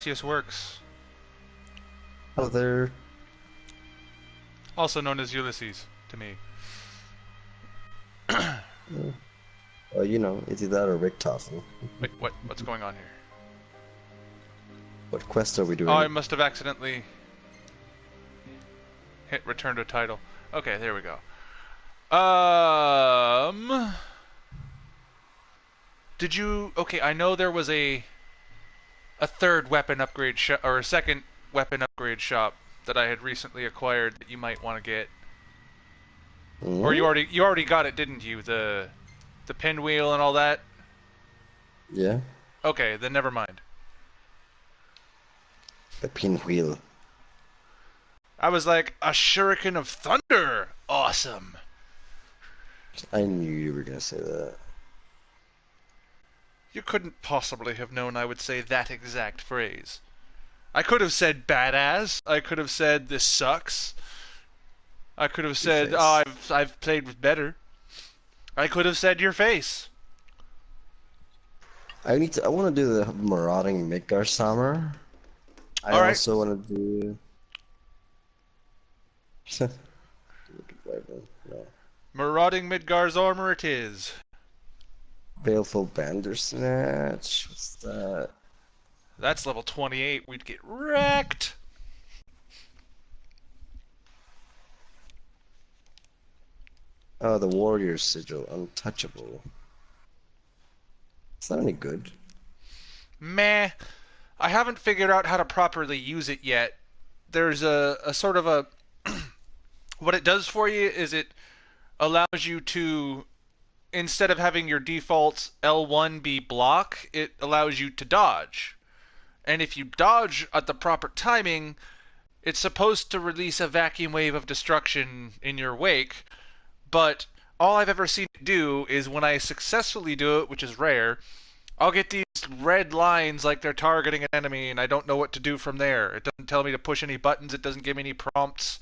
Odysseus works. Other. Also known as Ulysses, to me. Well, you know, it's either or Richtofen. Wait, what's going on here? What quest are we doing? Oh, I must have accidentally hit return to title. Okay, there we go. Did you... Okay, I know there was a third weapon upgrade shop, or a second weapon upgrade shop that I had recently acquired that you might want to get. Mm? Or you already got it, didn't you? The pinwheel and all that? Yeah. Okay, then never mind. The pinwheel. I was like, a shuriken of thunder! Awesome! I knew you were gonna say that. You couldn't possibly have known I would say that exact phrase. I could have said badass. I could have said this sucks. I could have said, oh, I've played with better. I could have said your face. I want to do the marauding Midgar Summer. I also want to do. No. Marauding Midgar's armor it is. Baleful Bandersnatch. What's that? That's level 28. We'd get wrecked. Oh, the Warrior Sigil. Untouchable. It's not any good. Meh. I haven't figured out how to properly use it yet. There's a sort of a... What it does for you is it allows you to... Instead of having your default L1 be block, it allows you to dodge. And if you dodge at the proper timing, it's supposed to release a vacuum wave of destruction in your wake, but all I've ever seen it do is when I successfully do it, which is rare, I'll get these red lines like they're targeting an enemy and I don't know what to do from there. It doesn't tell me to push any buttons, it doesn't give me any prompts.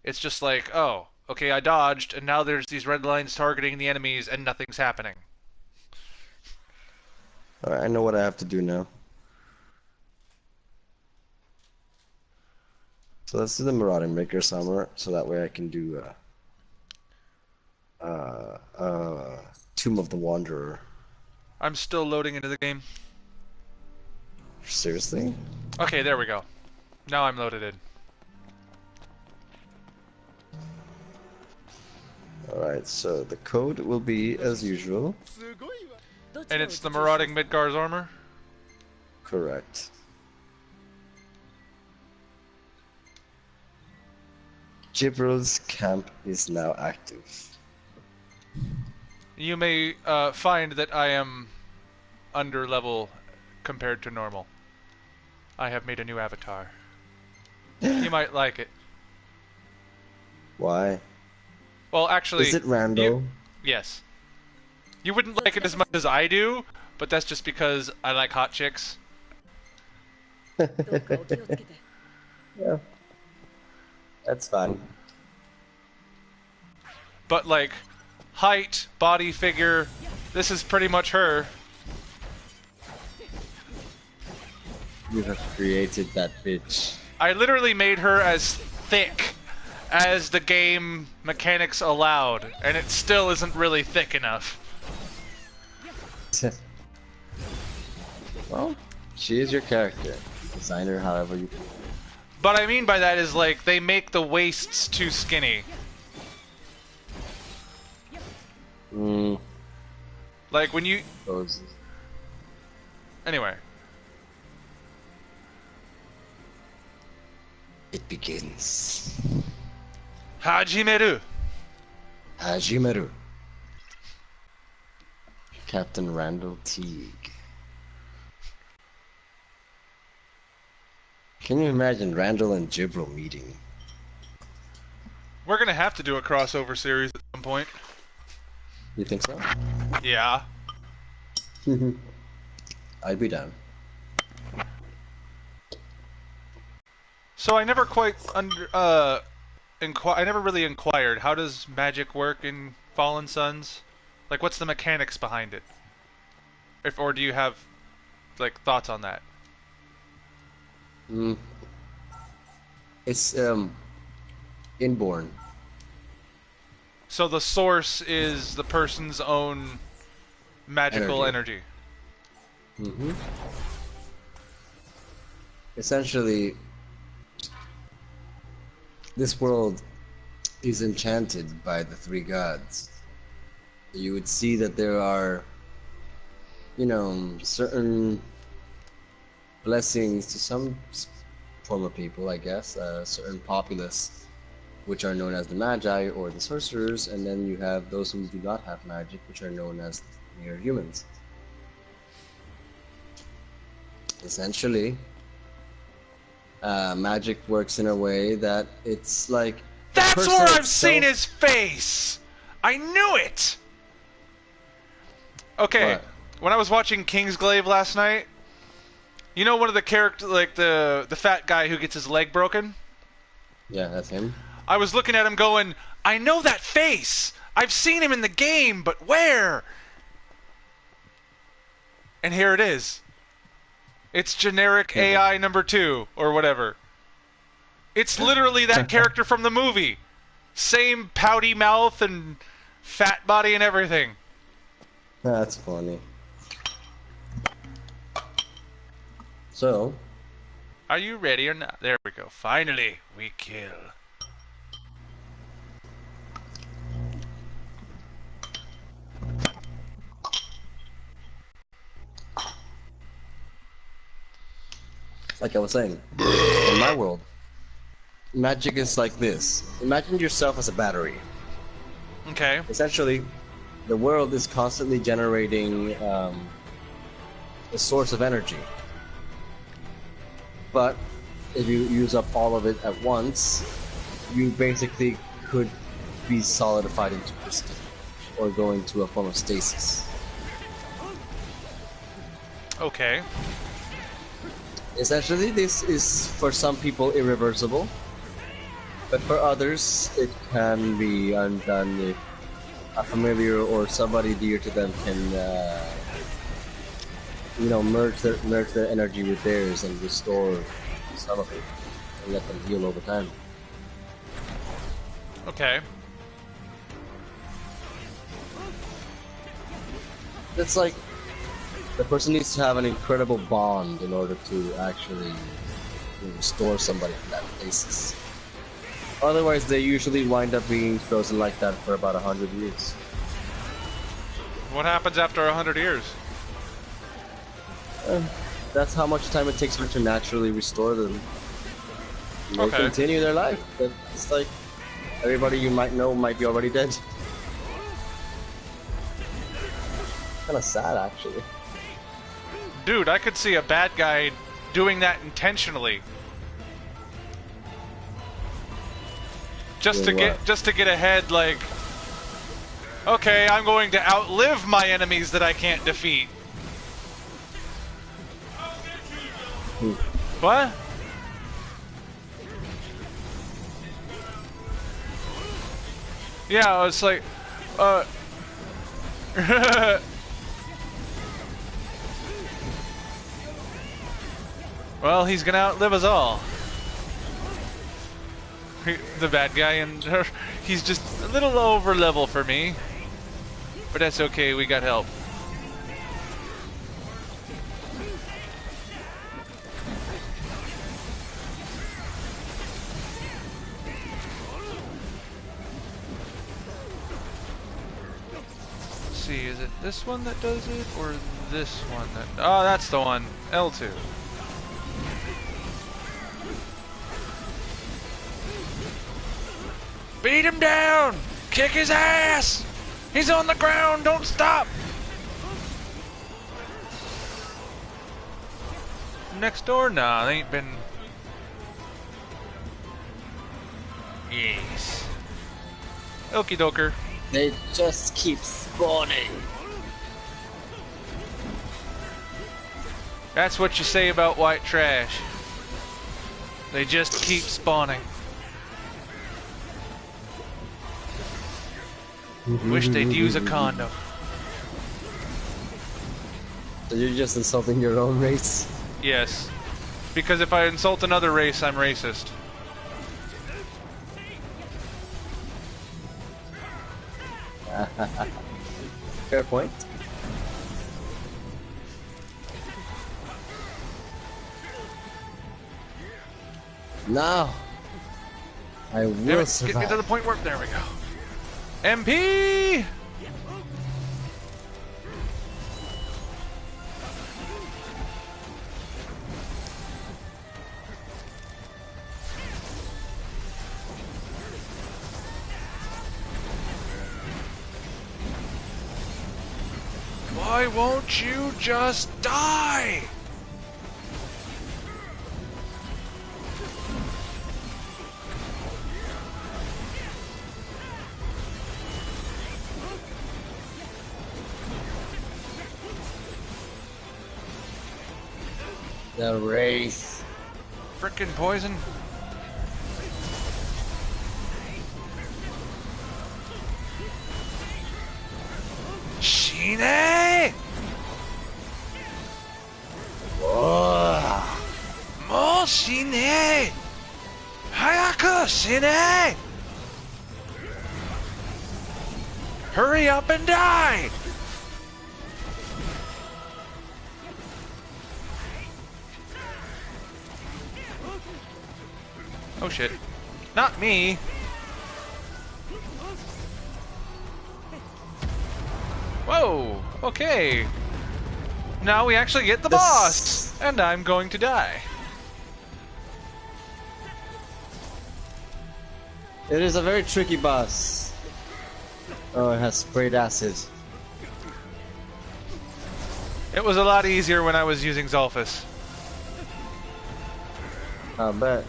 It's just like, oh, okay, I dodged, and now there's these red lines targeting the enemies and nothing's happening. Alright, I know what I have to do now. So let's do the Marauding Maker Summer, so that way I can do Tomb of the Wanderer. I'm still loading into the game. Seriously? Okay, there we go. Now I'm loaded in. Alright, so the code will be as usual. And it's the Marauding Midgar's armor? Correct. Gibril's camp is now active. You may find that I am under level compared to normal. I have made a new avatar. You might like it. Why? Well, actually... Is it Randall? Yes. You wouldn't like it as much as I do, but that's just because I like hot chicks. Yeah. That's fine. But, like, height, body figure, this is pretty much her. You have created that bitch. I literally made her as thick as the game mechanics allowed, and it still isn't really thick enough. Well, she is your character. Design her however you... But I mean by that is, like, they make the waists too skinny. Like, when you... Anyway. It begins. Hajimeru! Hajimeru. Captain Randall Teague. Can you imagine Randall and Gibril meeting? We're gonna have to do a crossover series at some point. You think so? Yeah. I'd be down. So I never quite I never really inquired, how does magic work in Fallen Suns? Like, what's the mechanics behind it? Or do you have, like, thoughts on that? Mm, it's inborn. So the source is the person's own magical Energy. energy. Mm-hmm. Essentially, this world is enchanted by the three gods. You would see that there are, certain blessings to some form of people, I guess, certain populace, which are known as the Magi or the sorcerers, and then you have those who do not have magic, which are known as mere humans. Essentially, magic works in a way that it's like the That's where person I've seen itself. his face! I knew it! Okay, What? when I was watching Kingsglaive last night, you know one of the characters, like the fat guy who gets his leg broken? Yeah, that's him. I was looking at him going, I know that face! I've seen him in the game, but where? And here it is. It's generic AI number 2, or whatever. It's literally that character from the movie. Same pouty mouth and fat body and everything. That's funny. So, Are you ready or not? There we go. Finally, we kill. like I was saying, in my world, magic is like this. Imagine yourself as a battery. Okay. Essentially, the world is constantly generating a source of energy. But if you use up all of it at once, you basically could be solidified into crystal or go into a form of stasis. Okay. Essentially, this is for some people irreversible, but for others, it can be undone if a familiar or somebody dear to them can, merge their energy with theirs and restore some of it and let them heal over time. Okay. It's like the person needs to have an incredible bond in order to actually restore somebody from that basis. Otherwise, they usually wind up being frozen like that for about 100 years. What happens after 100 years? That's how much time it takes for to naturally restore them. They Okay. continue their life, but it's like everybody you might know might be already dead. Kind of sad, actually. Dude, I could see a bad guy doing that intentionally. Just Doing to get ahead, like, okay, I'm going to outlive my enemies that I can't defeat. What? Yeah, it's like, well, he's gonna outlive us all. The bad guy, and he's just a little over level for me. But that's okay, we got help. Let's see, is it this one that does it, or this one that... Oh, that's the one. L2. Beat him down! Kick his ass! He's on the ground, don't stop! Next door? Nah, they ain't been... Yes. Okie doker. They just keep spawning. That's what you say about white trash. They just keep spawning. Wish they'd use a condom. So you're just insulting your own race? Yes. Because if I insult another race, I'm racist. Fair point. Now, I will survive. Get me to the point where... There we go. MP! Why won't you just die? The race. Frickin' poison. Shine! Whoa. Mo shine! Hayaku shine! Hurry up and die! Oh shit. Not me! Whoa! Okay. Now we actually get the boss! And I'm going to die. It is a very tricky boss. Oh, it has sprayed acid. It was a lot easier when I was using Zolfus. I bet.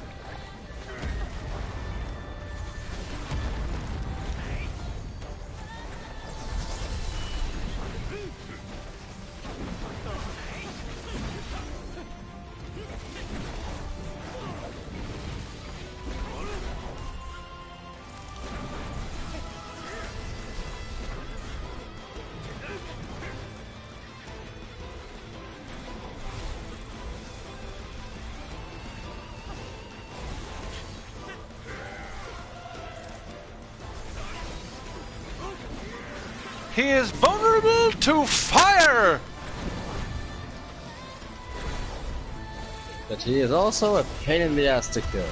He is vulnerable to fire! But he is also a pain in the ass to kill.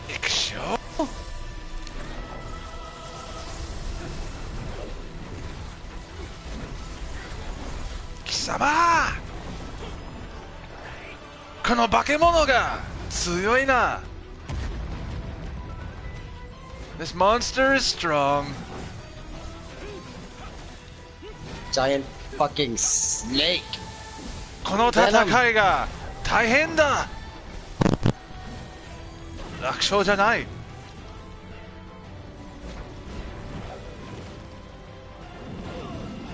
Ikshou? Kisama! この化け物が強いな! This monster is strong. Giant fucking snake. この戦いが大変だ! 楽勝じゃない.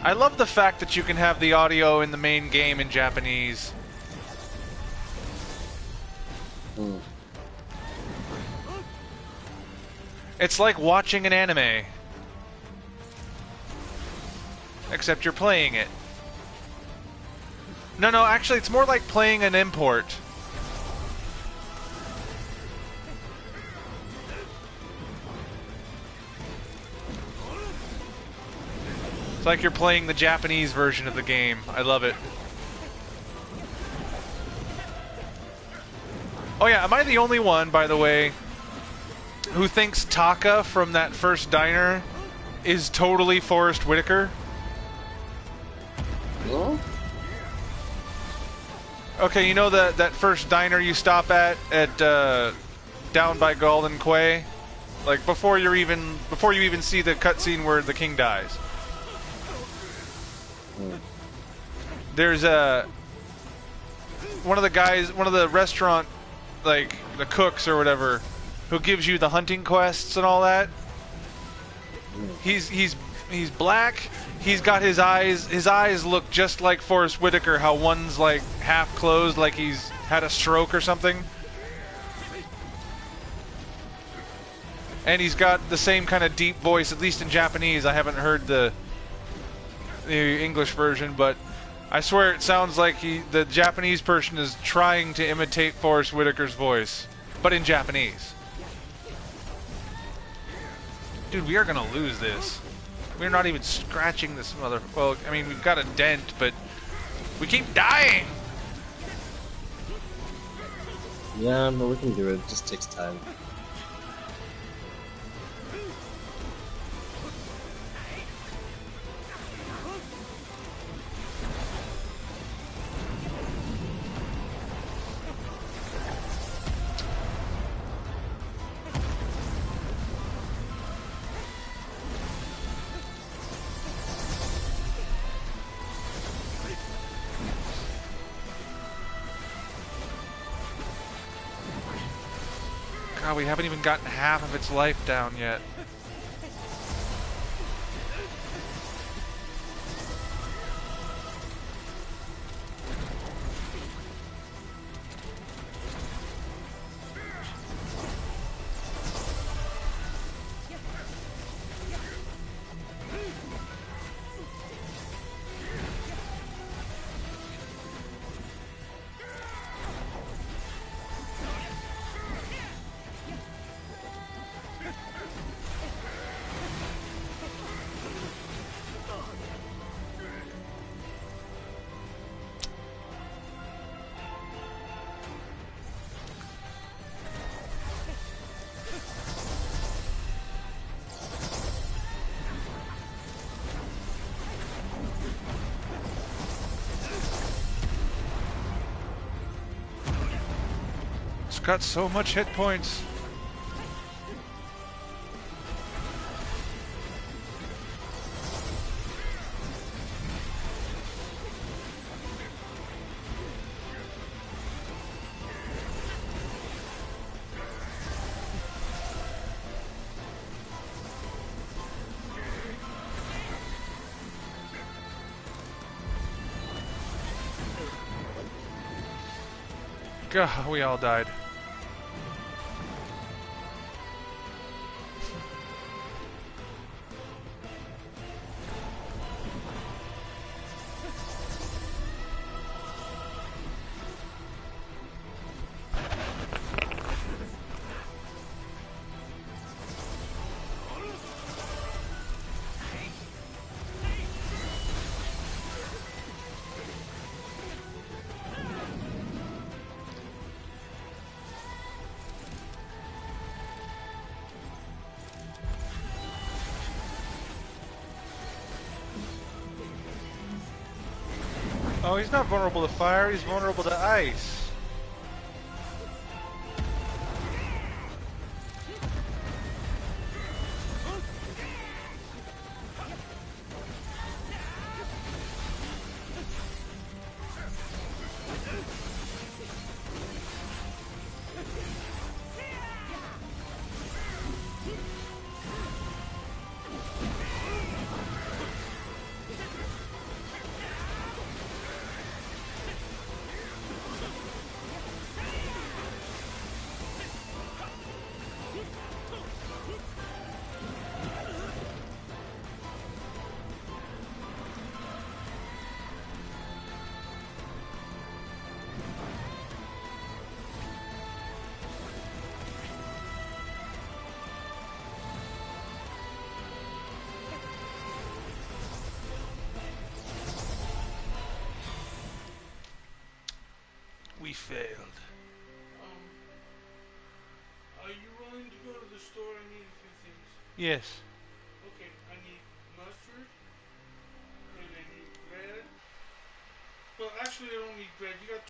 I love the fact that you can have the audio in the main game in Japanese. It's like watching an anime. Except you're playing it. No, actually it's more like playing an import. It's like you're playing the Japanese version of the game. I love it. Oh yeah, am I the only one, by the way, who thinks Taka from that first diner is totally Forrest Whitaker? Huh? Okay, you know that first diner you stop at down by Golden Quay, like before you even see the cutscene where the king dies. There's one of the restaurant, like the cooks or whatever, who gives you the hunting quests and all that. He's black. He's got his eyes look just like Forrest Whitaker, how one's like half closed, like he's had a stroke or something. And he's got the same kind of deep voice, at least in Japanese. I haven't heard the English version, but I swear it sounds like the Japanese person is trying to imitate Forrest Whitaker's voice, but in Japanese. Dude, we are gonna lose this. We're not even scratching this mother... Well, I mean, we've got a dent, but we keep dying! Yeah, but we can do it. It just takes time. God, we haven't even gotten half of its life down yet. It's got so much hit points. God, we all died. Oh, he's not vulnerable to fire, he's vulnerable to ice. We failed. Are you willing to go to the store? I need a few things. Yes. Okay, I need mustard, and I need bread. Well, actually, I don't need bread. You got